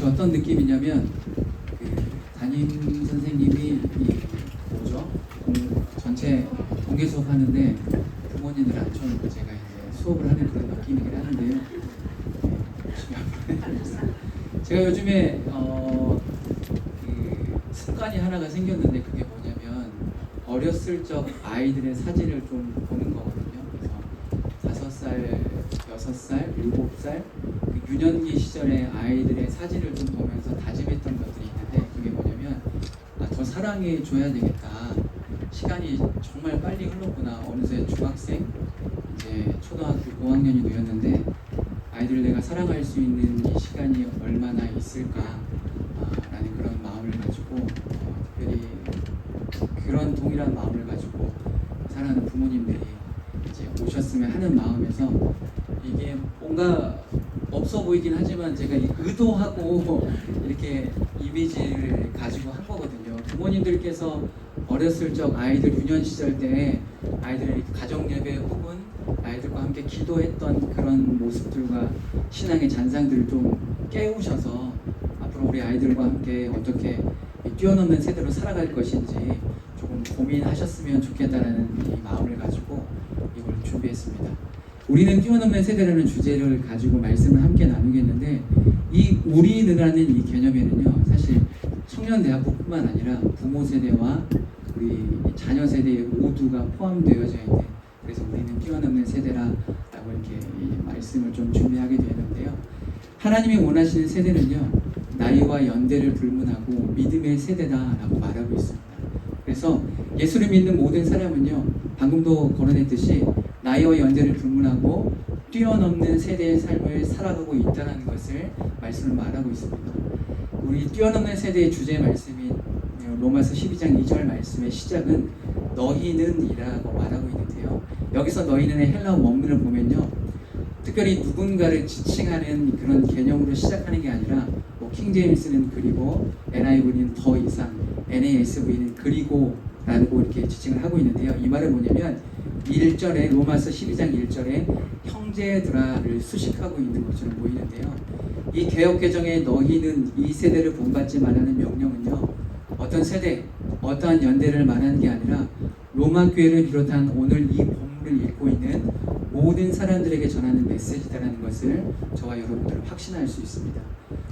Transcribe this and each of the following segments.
어떤 느낌이냐면 담임 선생님이 뭐죠? 전체 공개 수업 하는데 부모님들 앉혀놓고 제가 이제 수업을 하는 그런 느낌이긴 하는데요. 제가 요즘에 습관이 하나가 생겼는데 그게 뭐냐면 어렸을 적 아이들의 사진을 좀 보는 거거든요. 그래서 5살, 6살, 7살 그 유년기 시절의 아이들의 사진을 좀 보면서 다짐했던 것들이 있는데 그게 뭐냐면 더 사랑해 줘야 되겠다. 시간이 정말 빨리 흘렀구나. 어느새 중학생, 이제 초등학교 고학년이 되었는데 아이들 내가 사랑할 수 있는 이 시간이 얼마나 있을까 라는 그런 마음을 가지고 특별히 그런 동일한 마음을 가지고 사랑하는 부모님들이 이제 오셨으면 하는 마음에서 이게 뭔가 없어 보이긴 하지만 제가 의도하고 이렇게 이미지를 가지고 한 거거든요. 부모님들께서 어렸을 적 아이들 유년 시절 때 아이들 가정 예배 혹은 아이들과 함께 기도했던 그런 모습들과 신앙의 잔상들을 좀 깨우셔서 앞으로 우리 아이들과 함께 어떻게 뛰어넘는 세대로 살아갈 것인지 조금 고민하셨으면 좋겠다라는 이 마음을 가지고 이걸 준비했습니다. 우리는 뛰어넘는 세대라는 주제를 가지고 말씀을 함께 나누겠는데 이 우리는라는 이 개념에는요 사실 청년대학부뿐만 아니라 부모 세대와 우리 자녀 세대 모두가 포함되어져 있는, 그래서 우리는 뛰어넘는 세대라고 이렇게 이 말씀을 좀 준비하게 되는데요. 하나님이 원하시는 세대는요 나이와 연대를 불문하고 믿음의 세대다라고 말하고 있습니다. 그래서 예수를 믿는 모든 사람은요 방금도 거론했듯이 나이와 연대를 불문하고 뛰어넘는 세대의 삶을 살아가고 있다는 것을 말씀을 말하고 있습니다. 우리 뛰어넘는 세대의 주제 말씀이 로마서 12장 2절 말씀의 시작은 너희는 이라고 말하고 있는데요. 여기서 너희는의 헬라어 원문을 보면요 특별히 누군가를 지칭하는 그런 개념으로 시작하는 게 아니라 뭐 킹제임스는 그리고 NIV는 더 이상, NASV는 그리고 라고 이렇게 지칭을 하고 있는데요. 이 말은 뭐냐면 1절에 로마서 12장 1절에 형제들아를 수식하고 있는 것처럼 보이는데요. 이 개혁개정의 너희는 이 세대를 본받지 말라는 명령은요 어떤 세대, 어떠한 연대를 말하는 게 아니라 로마 교회를 비롯한 오늘 이 본문을 읽고 있는 모든 사람들에게 전하는 메시지다라는 것을 저와 여러분들은 확신할 수 있습니다.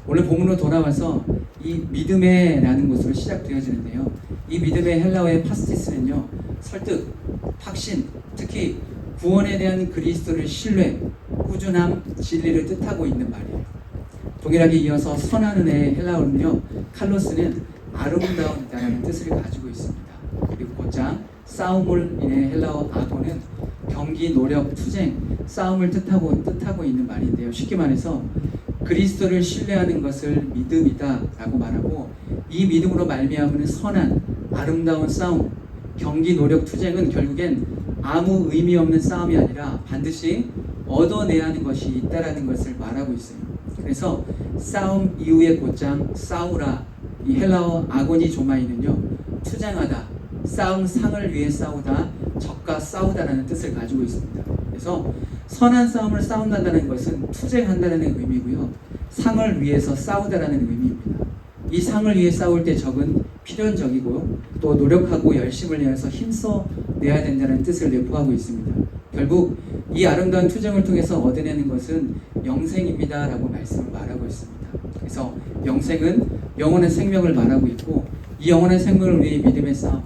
오늘 본문으로 돌아와서 이 믿음의 라는 것으로 시작되어지는데요. 이 믿음의 헬라어의 파스티스는요 설득, 확신, 특히 구원에 대한 그리스도를 신뢰, 꾸준함, 진리를 뜻하고 있는 말이에요. 동일하게 이어서 선한 은혜의 헬라어는요 칼로스는 아름다운이라는 뜻을 가지고 있습니다. 그리고 곧장 싸움을 인해 헬라어 아고는 경기, 노력, 투쟁, 싸움을 뜻하고 있는 말인데요. 쉽게 말해서 그리스도를 신뢰하는 것을 믿음이다 라고 말하고 이 믿음으로 말미암은 선한 아름다운 싸움, 경기, 노력, 투쟁은 결국엔 아무 의미 없는 싸움이 아니라 반드시 얻어내야 하는 것이 있다라는 것을 말하고 있어요. 그래서 싸움 이후의 곧장 싸우라, 이 헬라어 아고니조마이는요 투쟁하다, 싸움 상을 위해 싸우다, 적과 싸우다라는 뜻을 가지고 있습니다. 그래서 선한 싸움을 싸운다는 것은 투쟁한다는 의미고요 상을 위해서 싸우다라는 의미입니다. 이 상을 위해 싸울 때 적은 필연적이고 또 노력하고 열심을 내서 힘써 내야 된다는 뜻을 내포하고 있습니다. 결국 이 아름다운 투쟁을 통해서 얻어내는 것은 영생입니다 라고 말씀을 말하고 있습니다. 그래서 영생은 영원한 생명을 말하고 있고 이 영원한 생명을 위해 믿음의 싸움,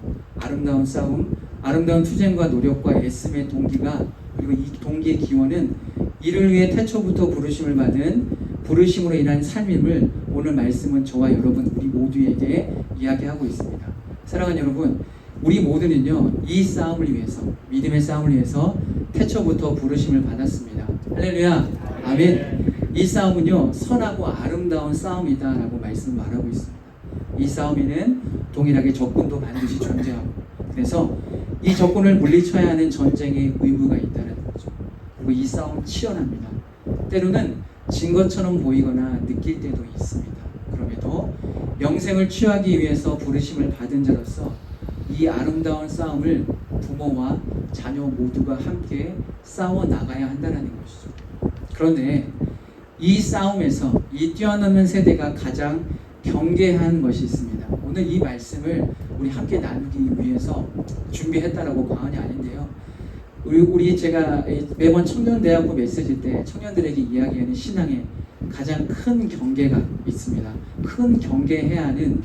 아름다운 투쟁과 노력과 애씀의 동기가, 그리고 이 동기의 기원은 이를 위해 태초부터 부르심을 받은 부르심으로 인한 삶임을 오늘 말씀은 저와 여러분 우리 모두에게 이야기하고 있습니다. 사랑하는 여러분, 우리 모두는요 이 싸움을 위해서, 믿음의 싸움을 위해서 태초부터 부르심을 받았습니다. 할렐루야, 아멘. 이 싸움은요 선하고 아름다운 싸움이다 라고 말씀을 말하고 있습니다. 이 싸움에는 동일하게 적군도 반드시 존재하고, 그래서 이 적군을 물리쳐야 하는 전쟁의 의무가 있다는 거죠. 그리고 이 싸움 치열합니다. 때로는 진 것처럼 보이거나 느낄 때도 있습니다. 그럼에도 영생을 취하기 위해서 부르심을 받은 자로서 이 아름다운 싸움을 부모와 자녀 모두가 함께 싸워 나가야 한다는 것이죠. 그런데 이 싸움에서 이 뛰어넘는 세대가 가장 경계한 것이 있습니다. 오늘 이 말씀을 우리 함께 나누기 위해서 준비했다라고 과언이 아닌데요. 우리 제가 매번 청년대학부 메시지 때 청년들에게 이야기하는 신앙에 가장 큰 경계가 있습니다. 큰 경계해야 하는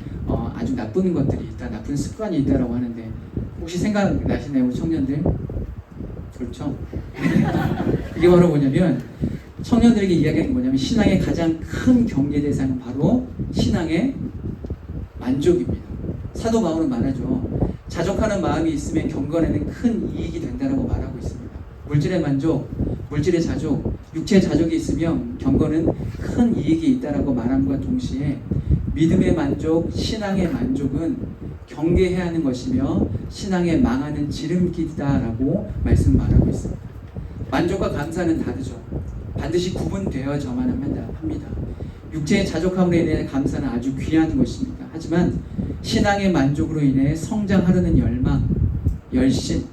아주 나쁜 것들이 있다, 나쁜 습관이 있다라고 하는데 혹시 생각나시나요, 우리 청년들? 그렇죠? 이게 바로 뭐냐면 청년들에게 이야기하는 뭐냐면 신앙의 가장 큰 경계 대상은 바로 신앙의 만족입니다. 사도 바울은 말하죠. 자족하는 마음이 있으면 경건에는 큰 이익이 된다라고 말하고 있습니다. 물질의 만족, 물질의 자족, 육체의 자족이 있으면 경건은 큰 이익이 있다라고 말함과 동시에 믿음의 만족, 신앙의 만족은 경계해야 하는 것이며 신앙에 망하는 지름길이다라고 말씀 말하고 있습니다. 만족과 감사는 다르죠. 반드시 구분되어져만 합니다. 육체의 자족함으로 인해 감사는 아주 귀한 것입니다. 하지만 신앙의 만족으로 인해 성장하려는 열망, 열심,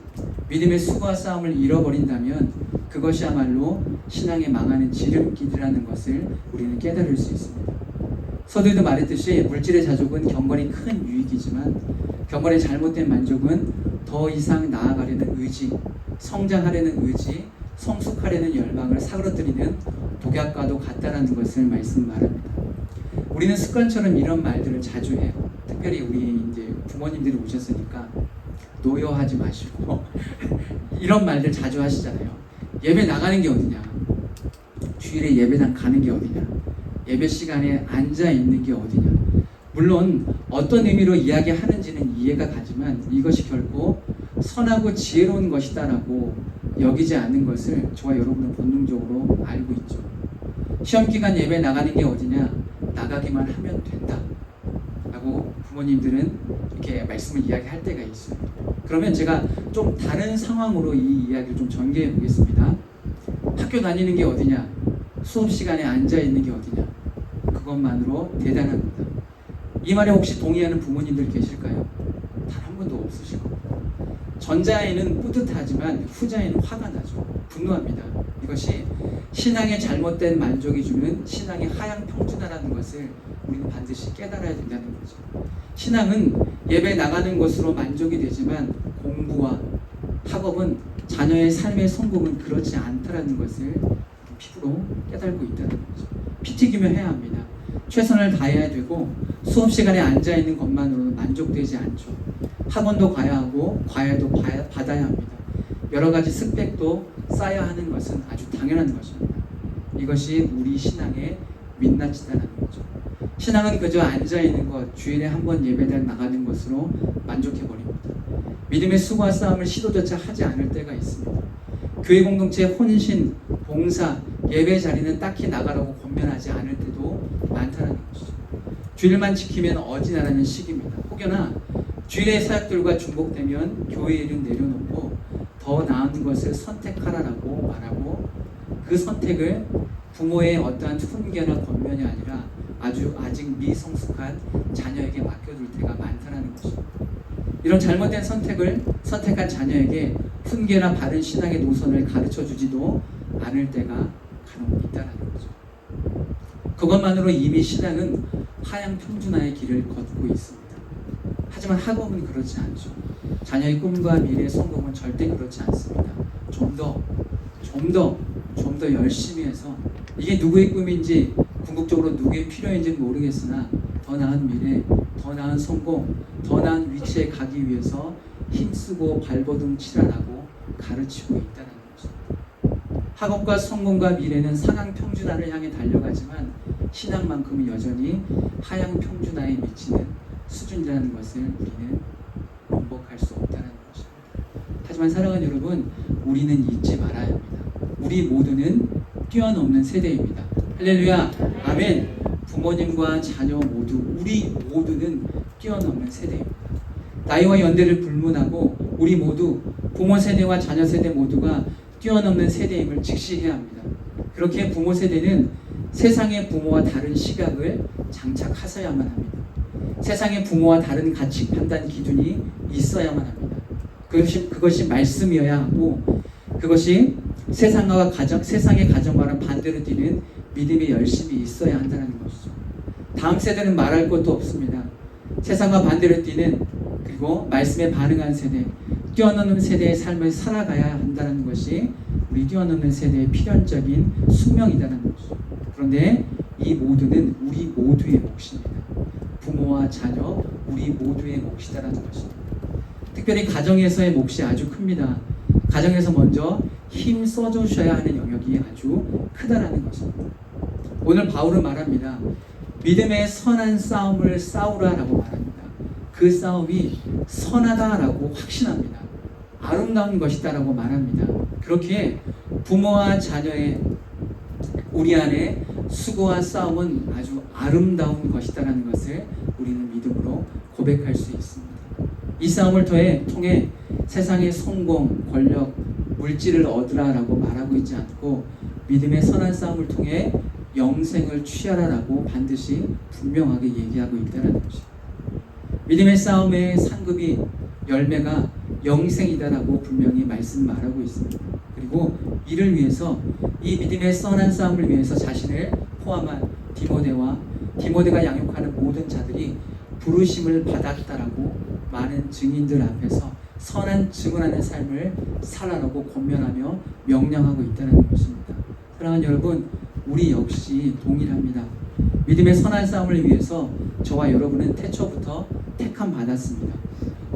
믿음의 수고와 싸움을 잃어버린다면 그것이야말로 신앙에 망하는 지름길이라는 것을 우리는 깨달을 수 있습니다. 서두에도 말했듯이 물질의 자족은 경건이 큰 유익이지만 경건의 잘못된 만족은 더 이상 나아가려는 의지, 성장하려는 의지, 성숙하려는 열망을 사그러뜨리는 독약과도 같다라는 것을 말씀 말합니다. 우리는 습관처럼 이런 말들을 자주 해요. 특별히 우리 이제 부모님들이 오셨으니까 노여하지 마시고 이런 말들 자주 하시잖아요. 예배 나가는 게 어디냐? 주일에 예배당 가는 게 어디냐? 예배 시간에 앉아 있는 게 어디냐? 물론 어떤 의미로 이야기하는지는 이해가 가지만 이것이 결코 선하고 지혜로운 것이다라고 여기지 않는 것을 저와 여러분은 본능적으로 알고 있죠. 시험기간 예배 나가는 게 어디냐? 나가기만 하면 된다 라고 부모님들은 이렇게 말씀을 이야기할 때가 있어요. 그러면 제가 좀 다른 상황으로 이 이야기를 좀 전개해 보겠습니다. 학교 다니는 게 어디냐? 수업 시간에 앉아 있는 게 어디냐? 그것만으로 대단합니다. 이 말에 혹시 동의하는 부모님들 계실까요? 단 한 분도 없으실 겁니다. 전자에는 뿌듯하지만 후자에는 화가 나죠. 분노합니다. 이것이 신앙의 잘못된 만족이 주는 신앙의 하향 평준화라는 것을 우리는 반드시 깨달아야 된다는 거죠. 신앙은 예배 나가는 것으로 만족이 되지만 공부와 학업은 자녀의 삶의 성공은 그렇지 않다라는 것을 피부로 깨달고 있다는 거죠. 피 튀기며 해야 합니다. 최선을 다해야 되고 수업 시간에 앉아 있는 것만으로는 만족되지 않죠. 학원도 가야 하고 과외도 받아야 합니다. 여러 가지 스펙도 쌓아야 하는 것은 아주 당연한 것입니다. 이것이 우리 신앙의 민낯이다라는 거죠. 신앙은 그저 앉아 있는 것, 주일에 한 번 예배당 나가는 것으로 만족해 버립니다. 믿음의 수고와 싸움을 시도조차 하지 않을 때가 있습니다. 교회 공동체 혼신, 봉사, 예배 자리는 딱히 나가라고 권면하지 않을 때도 많다는 것이죠. 주일만 지키면 어지나라는 식입니다. 혹여나 주일의 사역들과 중복되면 교회 일은 내려놓고 더 나은 것을 선택하라라고 말하고 그 선택을 부모의 어떠한 훈계나 권면이 아니라 아직 미성숙한 자녀에게 맡겨둘 때가 많다는 것입니다. 이런 잘못된 선택을 선택한 자녀에게 훈계나 바른 신앙의 노선을 가르쳐주지도 않을 때가 간혹 있다는 거죠. 그것만으로 이미 신앙은 하향 평준화의 길을 걷고 있습니다. 하지만 학업은 그렇지 않죠. 자녀의 꿈과 미래의 성공은 절대 그렇지 않습니다. 좀 더 열심히 해서 이게 누구의 꿈인지 궁극적으로 누구의 필요인지는 모르겠으나 더 나은 미래, 더 나은 성공, 더 나은 위치에 가기 위해서 힘쓰고 발버둥 치라라고 가르치고 있다는 거죠. 학업과 성공과 미래는 상향 평준화를 향해 달려가지만 신앙만큼은 여전히 하향 평준화에 미치는 수준이라는 것을 우리는 번복할 수 없다는 것입니다. 하지만 사랑하는 여러분, 우리는 잊지 말아야 합니다. 우리 모두는 뛰어넘는 세대입니다. 할렐루야, 아멘. 부모님과 자녀 모두, 우리 모두는 뛰어넘는 세대입니다. 나이와 연대를 불문하고 우리 모두 부모 세대와 자녀 세대 모두가 뛰어넘는 세대임을 직시해야 합니다. 그렇게 부모 세대는 세상의 부모와 다른 시각을 장착하셔야만 합니다. 세상의 부모와 다른 가치, 판단, 기준이 있어야만 합니다. 그것이 말씀이어야 하고 그것이 세상의 가정과는 반대로 뛰는 믿음이 열심히 있어야 한다는 것이죠. 다음 세대는 말할 것도 없습니다. 세상과 반대로 뛰는, 그리고 말씀에 반응한 세대, 뛰어넘는 세대의 삶을 살아가야 한다는 것이 우리 뛰어넘는 세대의 필연적인 숙명이라는 것이죠. 그런데 이 모두는 우리 모두의 몫입니다. 부모와 자녀, 우리 모두의 몫이라는 것입니다. 특별히 가정에서의 몫이 아주 큽니다. 가정에서 먼저 힘 써주셔야 하는 영역이 아주 크다라는 것입니다. 오늘 바울은 말합니다. 믿음의 선한 싸움을 싸우라라고 말합니다. 그 싸움이 선하다라고 확신합니다. 아름다운 것이다라고 말합니다. 그렇기에 부모와 자녀의 우리 안에 수고와 싸움은 아주 아름다운 것이다라는 것을 우리는 믿음으로 고백할 수 있습니다. 이 싸움을 통해 세상의 성공, 권력, 물질을 얻으라라고 말하고 있지 않고 믿음의 선한 싸움을 통해 영생을 취하라라고 반드시 분명하게 얘기하고 있다는 것입니다. 믿음의 싸움의 상급이 열매가 영생이다라고 분명히 말하고 있습니다. 그리고 이를 위해서, 이 믿음의 선한 싸움을 위해서 자신을 포함한 디모데가 양육하는 모든 자들이 부르심을 받았다라고 많은 증인들 앞에서 선한 증언하는 삶을 살아라고 권면하며 명령하고 있다는 것입니다. 사랑하는 여러분, 우리 역시 동일합니다. 믿음의 선한 싸움을 위해서 저와 여러분은 태초부터 택함 받았습니다.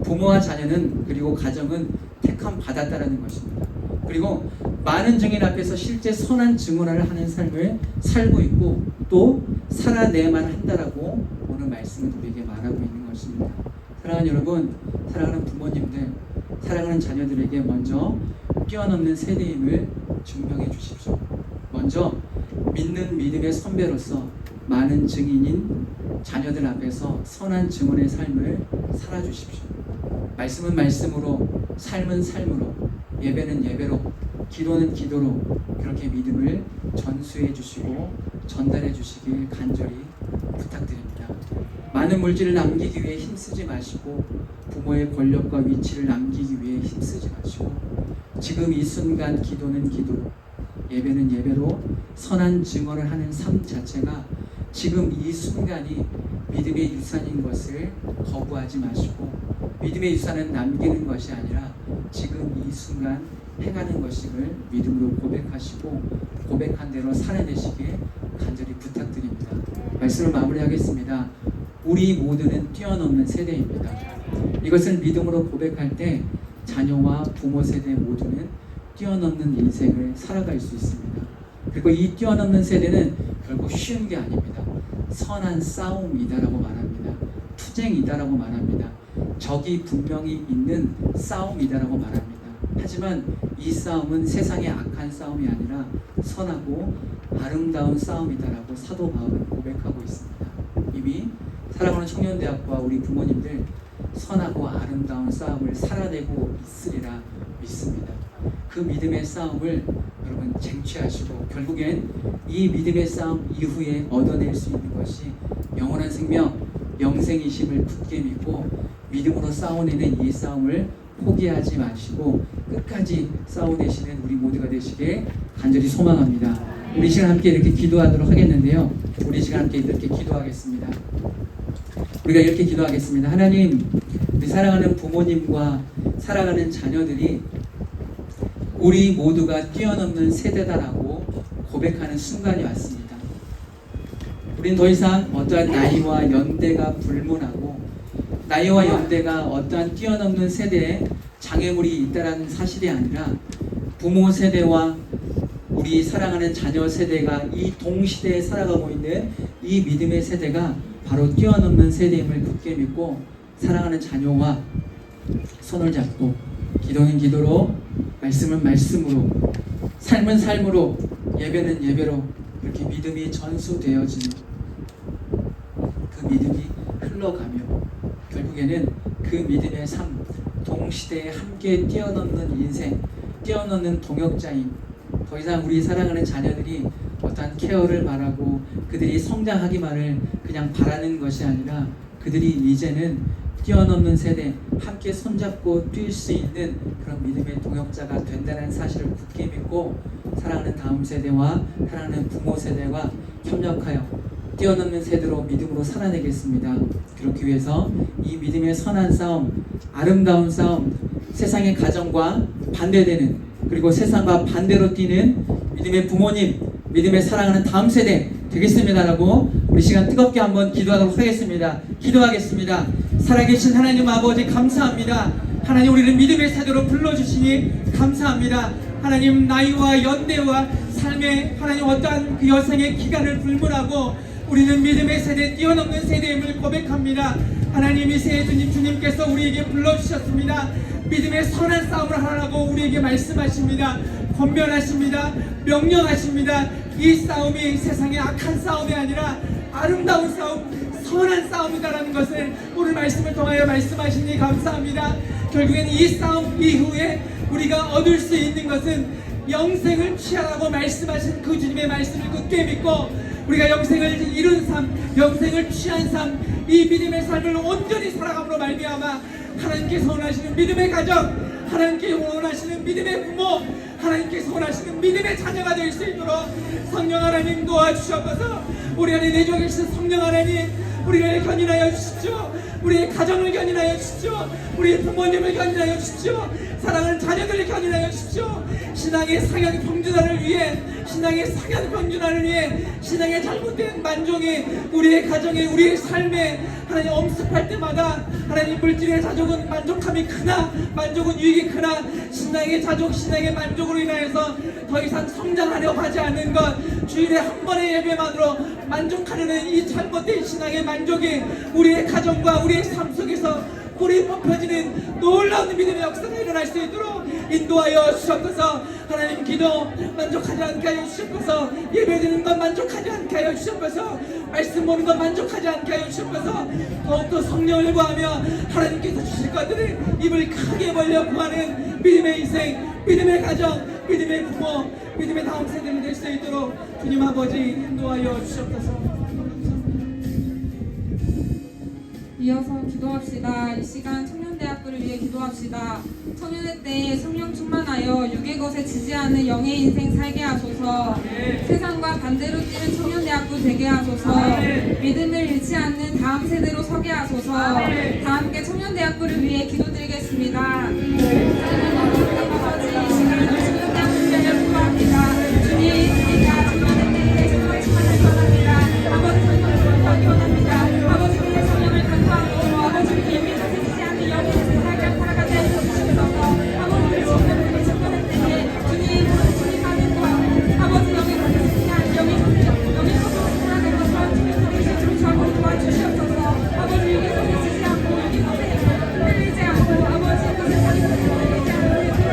부모와 자녀는, 그리고 가정은 택함 받았다라는 것입니다. 그리고 많은 증인 앞에서 실제 선한 증언을 하는 삶을 살고 있고 또 살아내야만 한다라고 오늘 말씀은 우리에게 말하고 있는 것입니다. 사랑하는 여러분, 사랑하는 부모님들, 사랑하는 자녀들에게 먼저 뛰어넘는 세대임을 증명해 주십시오. 먼저 믿는 믿음의 선배로서 많은 증인인 자녀들 앞에서 선한 증언의 삶을 살아주십시오. 말씀은 말씀으로, 삶은 삶으로, 예배는 예배로, 기도는 기도로 그렇게 믿음을 전수해 주시고 전달해 주시길 간절히 부탁드립니다. 많은 물질을 남기기 위해 힘쓰지 마시고 부모의 권력과 위치를 남기기 위해 힘쓰지 마시고 지금 이 순간 기도는 기도로, 예배는 예배로 선한 증언을 하는 삶 자체가 지금 이 순간이 믿음의 유산인 것을 거부하지 마시고 믿음의 유산은 남기는 것이 아니라 지금 이 순간 행하는 것임을 믿음으로 고백하시고 고백한 대로 살아내시길 간절히 부탁드립니다. 말씀을 마무리하겠습니다. 우리 모두는 뛰어넘는 세대입니다. 이것을 믿음으로 고백할 때 자녀와 부모 세대 모두는 뛰어넘는 인생을 살아갈 수 있습니다. 그리고 이 뛰어넘는 세대는 결국 쉬운 게 아닙니다. 선한 싸움이다라고 말합니다. 투쟁이다라고 말합니다. 적이 분명히 있는 싸움이다라고 말합니다. 하지만 이 싸움은 세상의 악한 싸움이 아니라 선하고 아름다운 싸움이다라고 사도 바울은 고백하고 있습니다. 이미 사랑하는 청년대학과 우리 부모님들 선하고 아름다운 싸움을 살아내고 있으리라 믿습니다. 그 믿음의 싸움을 여러분 쟁취하시고 결국엔 이 믿음의 싸움 이후에 얻어낼 수 있는 것이 영원한 생명, 영생이심을 굳게 믿고 믿음으로 싸워내는 이 싸움을 포기하지 마시고 끝까지 싸워내시는 우리 모두가 되시길 간절히 소망합니다. 우리 시간 함께 이렇게 기도하도록 하겠는데요. 우리 시간 함께 이렇게 기도하겠습니다. 우리가 이렇게 기도하겠습니다. 하나님, 우리 사랑하는 부모님과 사랑하는 자녀들이 우리 모두가 뛰어넘는 세대다라고 고백하는 순간이 왔습니다. 우린 더 이상 어떠한 나이와 연대가 불문하고 나이와 연대가 어떠한 뛰어넘는 세대에 장애물이 있다는 사실이 아니라 부모 세대와 우리 사랑하는 자녀 세대가 이 동시대에 살아가고 있는 이 믿음의 세대가 바로 뛰어넘는 세대임을 굳게 믿고 사랑하는 자녀와 손을 잡고 기도는 기도로, 말씀은 말씀으로, 삶은 삶으로, 예배는 예배로 이렇게 믿음이 전수되어지는 그 믿음이 흘러가며 결국에는 그 믿음의 삶, 동시대에 함께 뛰어넘는 인생, 뛰어넘는 동역자인 더 이상 우리 사랑하는 자녀들이 어떠한 케어를 바라고 그들이 성장하기만을 그냥 바라는 것이 아니라 그들이 이제는 뛰어넘는 세대, 함께 손잡고 뛸 수 있는 그런 믿음의 동역자가 된다는 사실을 굳게 믿고 사랑하는 다음 세대와 사랑하는 부모 세대와 협력하여 뛰어넘는 세대로 믿음으로 살아내겠습니다. 그렇기 위해서 이 믿음의 선한 싸움, 아름다운 싸움, 세상의 가정과 반대되는, 그리고 세상과 반대로 뛰는 믿음의 부모님, 믿음의 사랑하는 다음 세대 되겠습니다라고 우리 시간 뜨겁게 한번 기도하도록 하겠습니다. 기도하겠습니다. 살아계신 하나님 아버지 감사합니다. 하나님, 우리를 믿음의 세대로 불러주시니 감사합니다. 하나님, 나이와 연대와 삶의 하나님 어떠한 그 여생의 기간을 불문하고 우리는 믿음의 세대, 뛰어넘는 세대임을 고백합니다. 하나님, 이 세대 주님께서 우리에게 불러주셨습니다. 믿음의 선한 싸움을 하라고 우리에게 말씀하십니다. 권면하십니다. 명령하십니다. 이 싸움이 세상의 악한 싸움이 아니라 아름다운 싸움, 선한 싸움이다라는 것을 오늘 말씀을 통하여 말씀하시니 감사합니다. 결국엔 이 싸움 이후에 우리가 얻을 수 있는 것은 영생을 취하라고 말씀하신 그 주님의 말씀을 굳게 믿고 우리가 영생을 이룬 삶, 영생을 취한 삶, 이 믿음의 삶을 온전히 살아감으로 말미암아 하나님께서 원하시는 믿음의 가정, 하나님께서 원하시는 믿음의 부모, 하나님께서 원하시는 믿음의 자녀가 될 수 있도록 성령 하나님 도와주셔서 우리 안에 내주어 계신 성령 하나님, 우리를 견인하여 주십시오. 우리의 가정을 견인하여 주십시오. 우리의 부모님을 견인하여 주십시오. 사랑하는 자녀들을 견인하여 주십시오. 신앙의 상향 평준화를 위해, 신앙의 상향 평준화를 위해 신앙의 잘못된 만족이 우리의 가정에, 우리의 삶에 하나님 엄습할 때마다 하나님 물질의 자족은 만족함이 크나 만족은 유익이 크나 신앙의 자족, 신앙의 만족으로 인하여서 더 이상 성장하려고 하지 않는 것, 주일에 한 번의 예배만으로 만족하려는 이 잘못된 신앙의 만족이 우리의 가정과 우리의 삶 속에서 뿌리 뽑혀지는 놀라운 믿음의 역사가 일어날 수 있도록 인도하여 주셨소서. 하나님, 기도 만족하지 않게 하여 주셨소서. 예배드리는 것 만족하지 않게 하여 주셨소서. 말씀 보는 것 만족하지 않게 하여 주셨소서. 더욱더 성령을 구하며 하나님께서 주실 것들을 입을 크게 벌려 구하는 믿음의 인생, 믿음의 가정, 믿음의 부모, 믿음의 다음 세대를 될 수 있도록 주님 아버지 인도하여 주셨소서. 이어서 기도합시다. 이 시간 청년대학교를 위해 기도합시다. 청년회 때 성령 충만하여 육의 것에 지지하는 영의 인생 살게 하소서. 세상과 반대로 뛰는 청년대학교 되게 하소서. 믿음을 잃지 않는 다음 세대로 서게 하소서. 다 함께 청년대학교를 위해 기도드리겠습니다. 아버지, 이 시간 청년대학교를 위해 기도합니다. 주님, 우리가 청년회 때 성령 충만을 원합니다. 아버지, 성령을 원하기 원합니다. 아버지, 우리의 성령을 아버지 예비로 세지지 않는 영의 세상을 살아가게 하여 주시옵소서. 아버지, 우리 청년들이 청년할 때에 주님, 주님 하는 것, 아버지 영의 세상, 영의 것으로 살아가는 것과 주님 우리 스스로 저하고 도와주시옵소서. 아버지, 여기서 세지지 않고 여기 것에 흔들리지 않고 아버지 것에 살리지 않고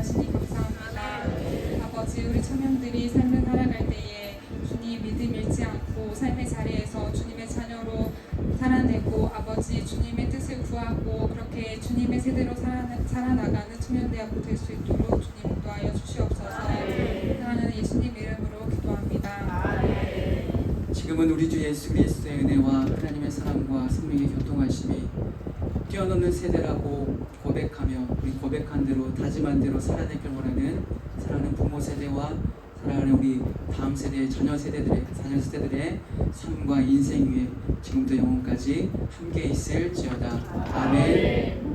하시니 감사합니다. 아버지, 우리 청년들이 삶을 살아갈 때에 주님 믿음 잃지 않고 삶의 자리에서 주님의 자녀로 살아내고 아버지 주님의 뜻을 구하고 그렇게 주님의 세대로 살아나가는 청년대학교 될 수 있도록 주님 인도하여 주시옵소서. 사랑하는 예수님 이름으로 기도합니다. 지금은 우리 주 예수 그리스도의 은혜와 하나님의 사랑과 성령의 교통하심이 뛰어넘는 세대라고 고백하며 우리 고백한 대로 다짐한 대로 살아내길 원하는 사랑하는 부모 세대와 사랑하는 우리 다음 세대의 자녀 세대들의 삶과 인생 위에 지금부터 영원까지 함께 있을지어다. 아멘.